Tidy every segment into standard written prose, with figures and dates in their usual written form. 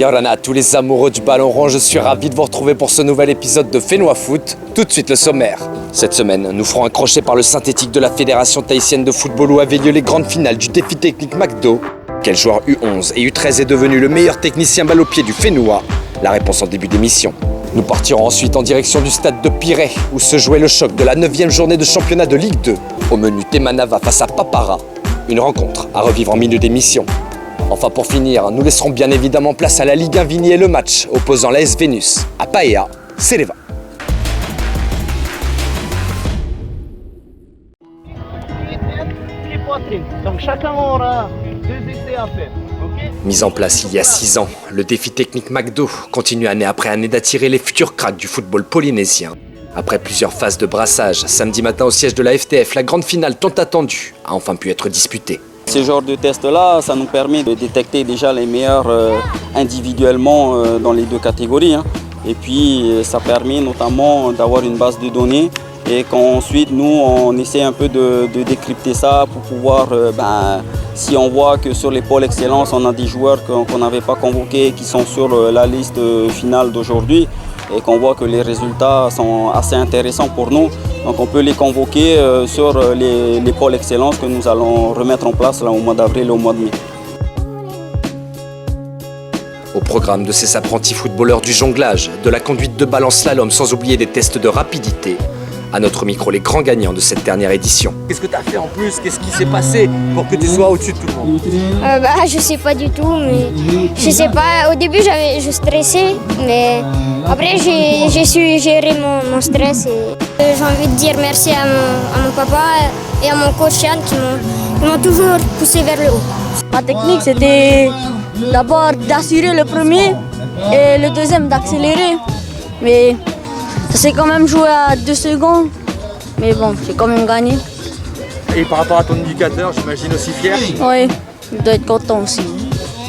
Yorana à tous les amoureux du ballon rond, je suis ravi de vous retrouver pour ce nouvel épisode de Fénois Foot. Tout de suite le sommaire. Cette semaine, nous ferons un crochet par le synthétique de la Fédération tahitienne de football où avaient lieu les grandes finales du défi technique McDo. Quel joueur U11 et U13 est devenu le meilleur technicien balle au pied du Fénois? La réponse en début d'émission. Nous partirons ensuite en direction du stade de Pirée où se jouait le choc de la 9e journée de championnat de Ligue 2. Au menu Temanava face à Papara. Une rencontre à revivre en milieu d'émission. Enfin pour finir, nous laisserons bien évidemment place à la Ligue 1 Vigny et le match opposant l'AS Vénus à Paea, Sereva. Donc chacun aura 2 essais à faire. Okay. Mis en place il y a 6 ans, le défi technique McDo continue année après année d'attirer les futurs cracks du football polynésien. Après plusieurs phases de brassage, samedi matin au siège de la FTF, la grande finale tant attendue a enfin pu être disputée. Ce genre de test-là, ça nous permet de détecter déjà les meilleurs individuellement dans les 2 catégories. Et puis ça permet notamment d'avoir une base de données et qu'ensuite nous on essaie un peu de décrypter ça pour pouvoir, si on voit que sur les pôles excellence on a des joueurs qu'on n'avait pas convoqués qui sont sur la liste finale d'aujourd'hui et qu'on voit que les résultats sont assez intéressants pour nous. Donc on peut les convoquer sur les pôles excellence que nous allons remettre en place là, au mois d'avril et au mois de mai. Au programme de ces apprentis footballeurs du jonglage, de la conduite de balle en slalom sans oublier des tests de rapidité. À notre micro, les grands gagnants de cette dernière édition. Qu'est-ce que tu as fait en plus? Qu'est-ce qui s'est passé pour que tu sois au-dessus de tout le monde? Je sais pas du tout, mais je sais pas. Au début, je stressais, mais après, j'ai su gérer mon stress. J'ai envie de dire merci à mon papa et à mon coach Yann qui m'ont toujours poussé vers le haut. Ma technique, c'était d'abord d'assurer le premier et le deuxième d'accélérer. Mais ça s'est quand même joué à 2 secondes. Mais bon, j'ai quand même gagné. Et par rapport à ton éducateur, j'imagine aussi fier? Oui, il doit être content aussi.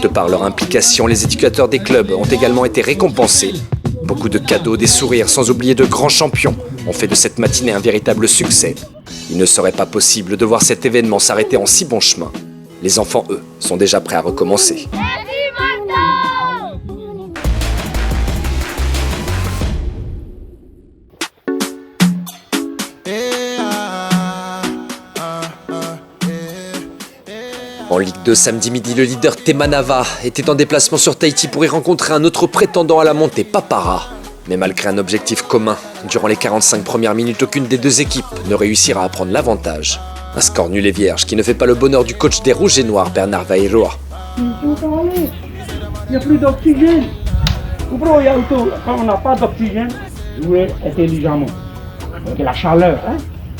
De par leur implication, les éducateurs des clubs ont également été récompensés. Beaucoup de cadeaux, des sourires, sans oublier de grands champions, ont fait de cette matinée un véritable succès. Il ne serait pas possible de voir cet événement s'arrêter en si bon chemin. Les enfants, eux, sont déjà prêts à recommencer. En Ligue 2, samedi midi, le leader Temanava était en déplacement sur Tahiti pour y rencontrer un autre prétendant à la montée, Papara. Mais malgré un objectif commun, durant les 45 premières minutes, aucune des 2 équipes ne réussira à prendre l'avantage. Un score nul et vierge qui ne fait pas le bonheur du coach des Rouges et Noirs, Bernard Vairoa. Il n'y a plus d'oxygène. Quand on n'a pas d'oxygène, jouez intelligemment. Avec la chaleur.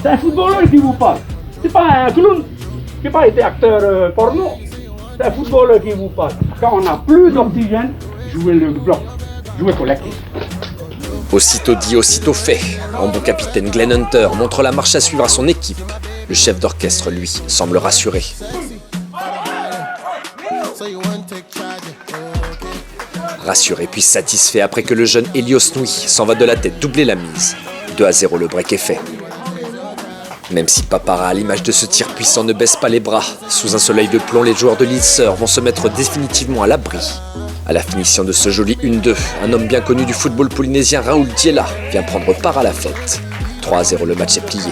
C'est un footballeur qui vous parle. C'est pas un clown. Qui n'a pas été acteur porno. C'est un footballeur qui vous parle. Quand on n'a plus d'oxygène, jouez le bloc. Jouez collectif. Aussitôt dit, aussitôt fait. En bon capitaine, Glenn Hunter montre la marche à suivre à son équipe. Le chef d'orchestre, lui, semble rassuré. Rassuré puis satisfait après que le jeune Elios Nui s'en va de la tête doubler la mise. 2-0, le break est fait. Même si Papara, à l'image de ce tir puissant, ne baisse pas les bras, sous un soleil de plomb, les joueurs de l'Ilser vont se mettre définitivement à l'abri. À la finition de ce joli 1-2, un homme bien connu du football polynésien, Raoul Diela, vient prendre part à la fête. 3-0, le match est plié.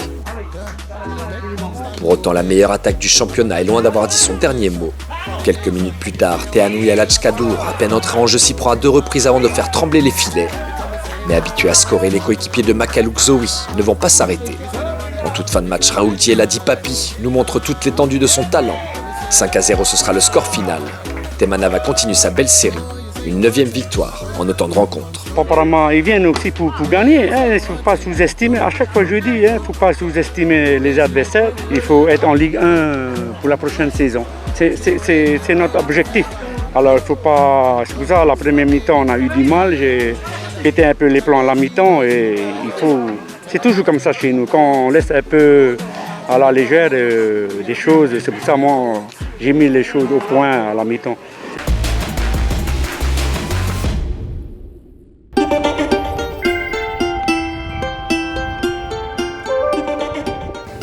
Pour autant, la meilleure attaque du championnat est loin d'avoir dit son dernier mot. Quelques minutes plus tard, Teanui Alachkadour, à peine entré en jeu, s'y prend à 2 reprises avant de faire trembler les filets. Mais habitués à scorer, les coéquipiers de Makaluk Zoe ne vont pas s'arrêter. En toute fin de match, Raoul Diela dit Papi nous montre toute l'étendue de son talent. 5-0, ce sera le score final. Temanava continue sa belle série. Une 9e victoire en autant de rencontres. Apparemment, ils viennent aussi pour gagner. Il ne faut pas sous-estimer. À chaque fois, je dis, il ne faut pas sous-estimer les adversaires. Il faut être en Ligue 1 pour la prochaine saison. C'est notre objectif. Alors, il faut pas. C'est pour ça, la première mi-temps, on a eu du mal. J'ai pété un peu les plans à la mi-temps et il faut. C'est toujours comme ça chez nous. Quand on laisse un peu à la légère des choses, c'est pour ça moi j'ai mis les choses au point à la mi-temps.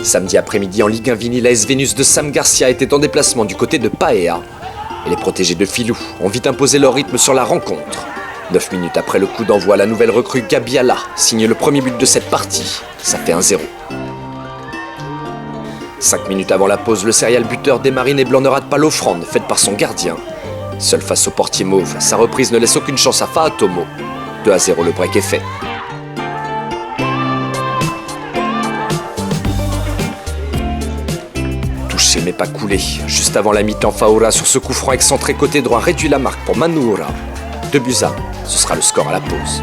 Samedi après-midi en Ligue 1 Vigny, l'AS Vénus de Sam Garcia était en déplacement du côté de Paea. Et les protégés de Filou ont vite imposé leur rythme sur la rencontre. 9 minutes après le coup d'envoi, la nouvelle recrue Gabiala signe le premier but de cette partie. Ça fait 1-0. 5 minutes avant la pause, le serial buteur des Marines Blancs ne rate pas l'offrande faite par son gardien. Seul face au portier mauve, sa reprise ne laisse aucune chance à Faatomo. 2-0, le break est fait. Touché mais pas coulé. Juste avant la mi-temps, Faoura sur ce coup franc excentré côté droit réduit la marque pour Manoura. 2-1, ce sera le score à la pause.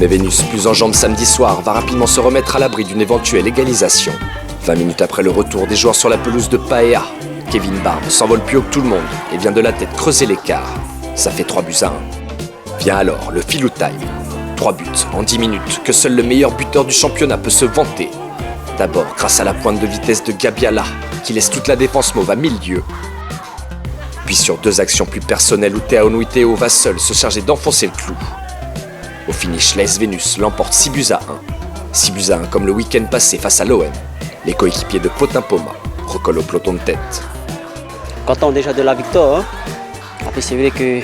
Mais Vénus, plus en jambes samedi soir, va rapidement se remettre à l'abri d'une éventuelle égalisation. 20 minutes après le retour des joueurs sur la pelouse de Paea, Kevin Barbe s'envole plus haut que tout le monde et vient de la tête creuser l'écart. Ça fait 3-1. Vient alors le Filou Time. 3 buts en 10 minutes que seul le meilleur buteur du championnat peut se vanter. D'abord grâce à la pointe de vitesse de Gabiala, qui laisse toute la défense mauve à 1000 lieues. Puis sur 2 actions plus personnelles où Théo Nuiteo va seul se charger d'enfoncer le clou. Au finish, l'AS Vénus l'emporte 6-1. 6-1 comme le week-end passé face à l'OM. Les coéquipiers de Potin Poma recollent au peloton de tête. Content déjà de la victoire. Hein. Après c'est vrai que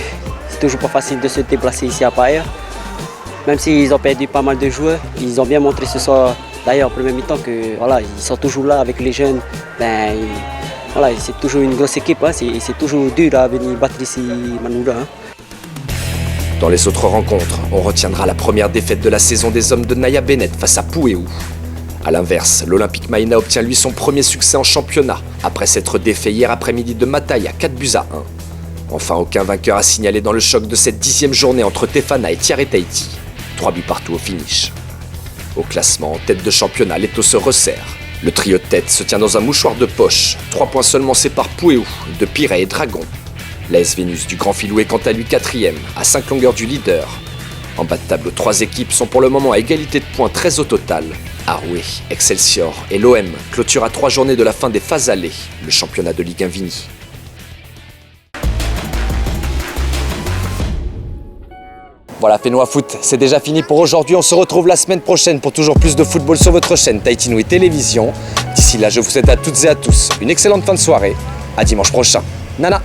c'est toujours pas facile de se déplacer ici à Paea. Même s'ils ont perdu pas mal de joueurs, ils ont bien montré ce soir, d'ailleurs en premier mi-temps, que voilà, ils sont toujours là avec les jeunes. Voilà, c'est toujours une grosse équipe, hein. C'est toujours dur à venir battre ici Manoura. Hein. Dans les autres rencontres, on retiendra la première défaite de la saison des hommes de Naya Bennett face à Pouéou. A l'inverse, l'Olympique Maïna obtient lui son premier succès en championnat, après s'être défait hier après-midi de Mataya 4-1. Enfin, aucun vainqueur à signaler dans le choc de cette 10e journée entre Tefana et Tiare Tahiti. 3 buts partout au finish. Au classement, en tête de championnat, l'étau se resserre. Le trio de tête se tient dans un mouchoir de poche. 3 points seulement séparent Pouéou de Pirée et Dragon. L'AS Vénus du Grand Filou est quant à lui 4e, à 5 longueurs du leader. En bas de tableau, 3 équipes sont pour le moment à égalité de points 13 au total. Aroué, Excelsior et l'OM clôturent à 3 journées de la fin des phases allées, le championnat de Ligue 1 Vini. Voilà, Fénois Foot, c'est déjà fini pour aujourd'hui. On se retrouve la semaine prochaine pour toujours plus de football sur votre chaîne Tahiti Nui Télévision. D'ici là, je vous souhaite à toutes et à tous une excellente fin de soirée. À dimanche prochain. Nana!